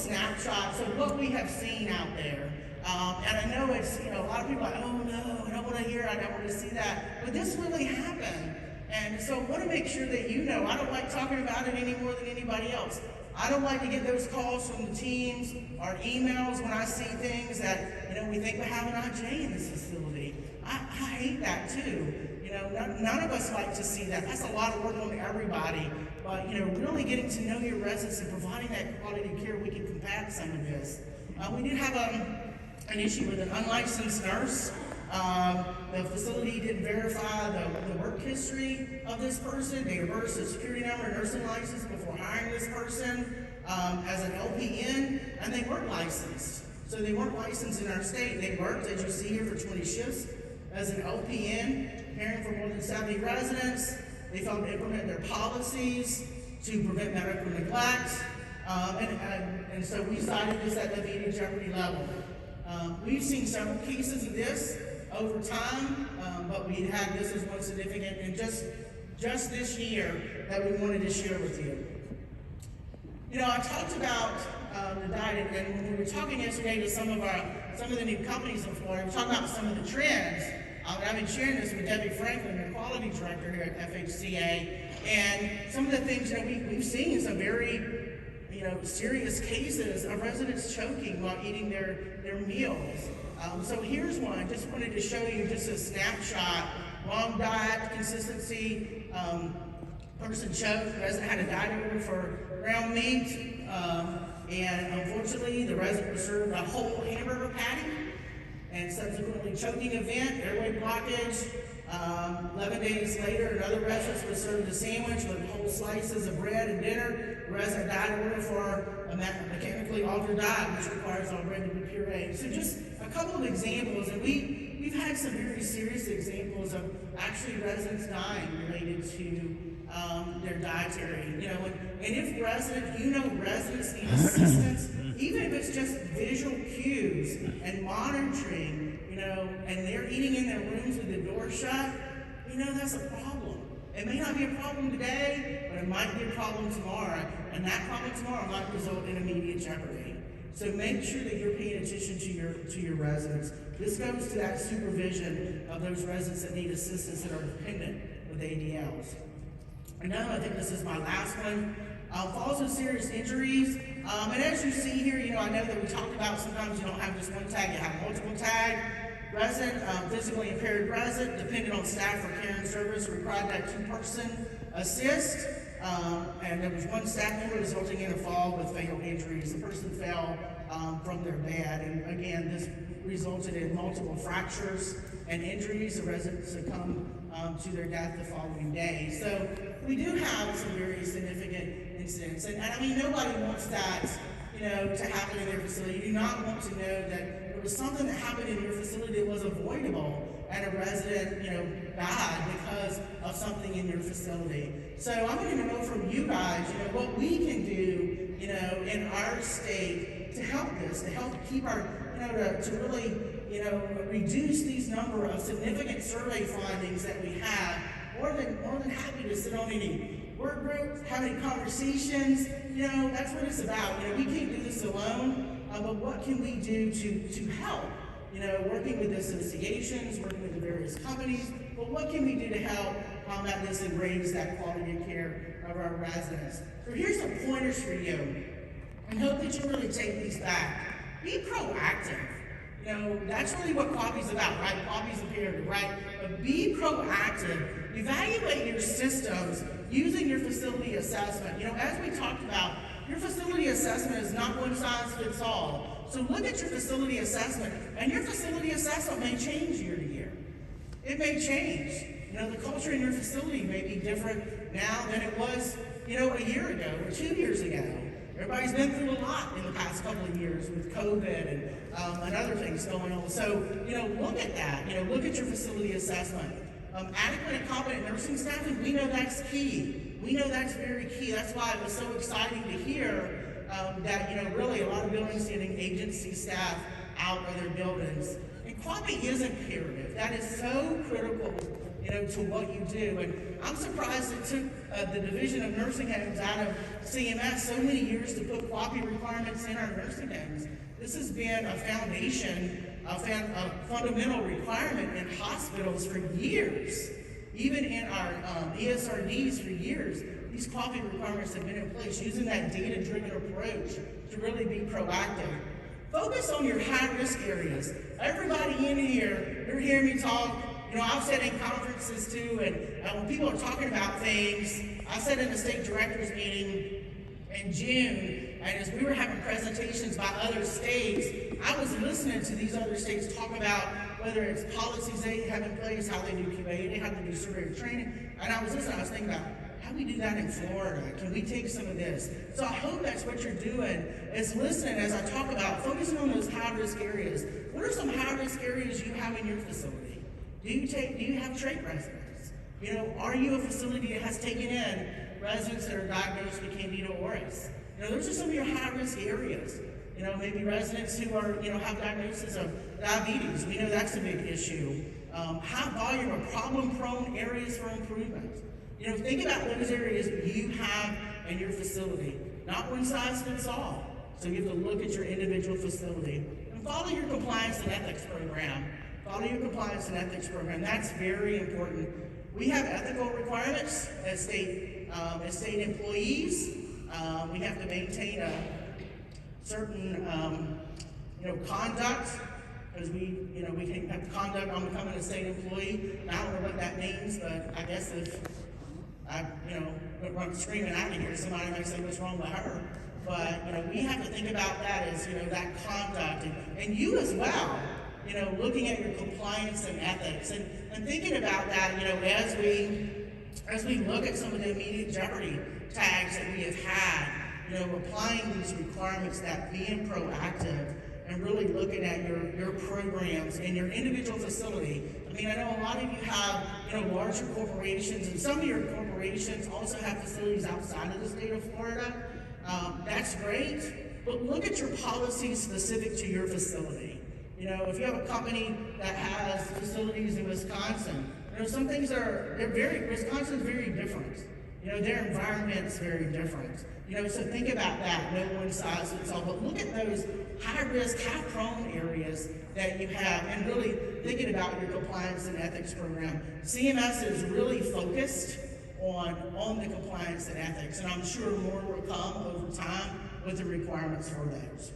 snapshots of what we have seen out there. And I know it's, a lot of people are like, oh no, I don't want to hear it, I don't want to see that. But this really happened. And so I want to make sure that you know, I don't like talking about it any more than anybody else. I don't like to get those calls from the teams or emails when I see things that, we think we have an IJ in this facility. I hate that too. None of us like to see that. That's a lot of work on everybody. But, really getting to know your residents and providing that quality care, we can combat some of this. We did have an issue with an unlicensed nurse. The facility didn't verify the work history of this person. They reversed the security number and nursing license before hiring this person as an LPN, and they weren't licensed. So they weren't licensed in our state. They worked, as you see here, for 20 shifts as an LPN, caring for more than 70 residents. They failed to implement their policies to prevent medical neglect, and so we cited this at the immediate jeopardy level. We've seen several cases of this over time, but we had this as one significant, and just this year that we wanted to share with you. I talked about the diet, and when we were talking yesterday to some of the new companies in Florida, we talked about some of the trends. And I've been sharing this with Debbie Franklin, our quality director here at FHCA, and some of the things we've seen some very serious cases of residents choking while eating their meals. So here's one. Just wanted to show you just a snapshot. Wrong diet, consistency. Person choked. Resident had a diet order for ground meat, and unfortunately, the resident was served a whole hamburger patty, and subsequently choking event, airway blockage. 11 days later, another resident was served a sandwich with whole slices of bread and dinner. The resident died order for a mechanically altered diet, which requires all bread to be pureed. So just a couple of examples, and we've had some very serious examples of actually residents dying related to their dietary. And if residents need assistance, even if it's just visual cues and monitoring, and they're eating in their rooms with the door shut, that's a problem. It may not be a problem today, but it might be a problem tomorrow, and that problem tomorrow might result in immediate jeopardy. So make sure that you're paying attention to your residents. This goes to that supervision of those residents that need assistance that are dependent with ADLs. And now I think this is my last one. Falls with serious injuries. And as you see here, I know that we talked about sometimes you don't have just one tag, you have multiple tags. Resident, physically impaired resident, dependent on staff for care and service, required that two-person assist. And there was one staff member resulting in a fall with fatal injuries. The person fell from their bed, and again, this resulted in multiple fractures and injuries. The resident succumbed to their death the following day. So we do have some very significant incidents, and I mean, nobody wants that, to happen in their facility. You do not want to know that there was something that happened in your facility that was avoidable, and a resident, died because of something in your facility. So I'm going to know from you guys, what we can do, in our state to help this, to help keep our, to really, reduce these number of significant survey findings that we have. More than happy to sit on any work groups, have any conversations. That's what it's about. We can't do this alone, but what can we do to help? Working with associations, working with the various companies, but what can we do to help combat this and raise that quality of care of our residents? So here's some pointers for you, and hope that you really take these back. Be proactive. That's really what QAPI's about, right? QAPI's imperative, right? But be proactive. Evaluate your systems using your facility assessment. As we talked about, your facility assessment is not one size fits all. So look at your facility assessment, and your facility assessment may change year to year. It may change. The culture in your facility may be different now than it was, a year ago or 2 years ago. Everybody's been through a lot in the past couple of years with COVID and other things going on. So, look at that. Look at your facility assessment. Adequate and competent nursing staffing, we know that's key. We know that's very key. That's why it was so exciting to hear that, really a lot of buildings getting agency staff out of their buildings. And QAPI is imperative. That is so critical, to what you do. And I'm surprised it took the Division of Nursing Homes out of CMS so many years to put quality requirements in our nursing homes. This has been a foundation, a fundamental requirement in hospitals for years. Even in our ESRDs for years, these quality requirements have been in place, using that data-driven approach to really be proactive. Focus on your high-risk areas. Everybody in here, you're hearing me talk. I've said in conferences too, and when people are talking about things, I said in the state directors meeting in June, and as we were having presentations by other states, I was listening to these other states talk about whether it's policies they have in place, how they do QA, how they do surveyor training, and I was listening, I was thinking about, how do we do that in Florida? Can we take some of this? So I hope that's what you're doing, is listening as I talk about focusing on those high-risk areas. What are some high-risk areas you have in your facility? Do you have trach residents? Are you a facility that has taken in residents that are diagnosed with Candida auris? Those are some of your high-risk areas. Maybe residents who are, have diagnosis of diabetes. We know that's a big issue. High volume or problem-prone areas for improvement. Think about those areas you have in your facility. Not one size fits all. So you have to look at your individual facility and follow your compliance and ethics program. Follow your compliance and ethics program. That's very important. We have ethical requirements as state employees. We have to maintain a certain, conduct, because we can have conduct on becoming a state employee. And I don't know what that means, but I guess if I, run screaming out of here, somebody might say what's wrong with her. But, we have to think about that as, that conduct. And you as well, looking at your compliance and ethics and thinking about that, as we look at some of the immediate jeopardy tags that we have had, applying these requirements, that being proactive and really looking at your programs in your individual facility. I know a lot of you have, larger corporations, and some of your corporations also have facilities outside of the state of Florida. That's great, but look at your policies specific to your facility. If you have a company that has facilities in Wisconsin, some things Wisconsin's very different. Their environment's very different. So think about that. No one size fits all, but look at those high-risk, high-prone areas that you have, and really thinking about your compliance and ethics program. CMS is really focused on the compliance and ethics, and I'm sure more will come over time with the requirements for those.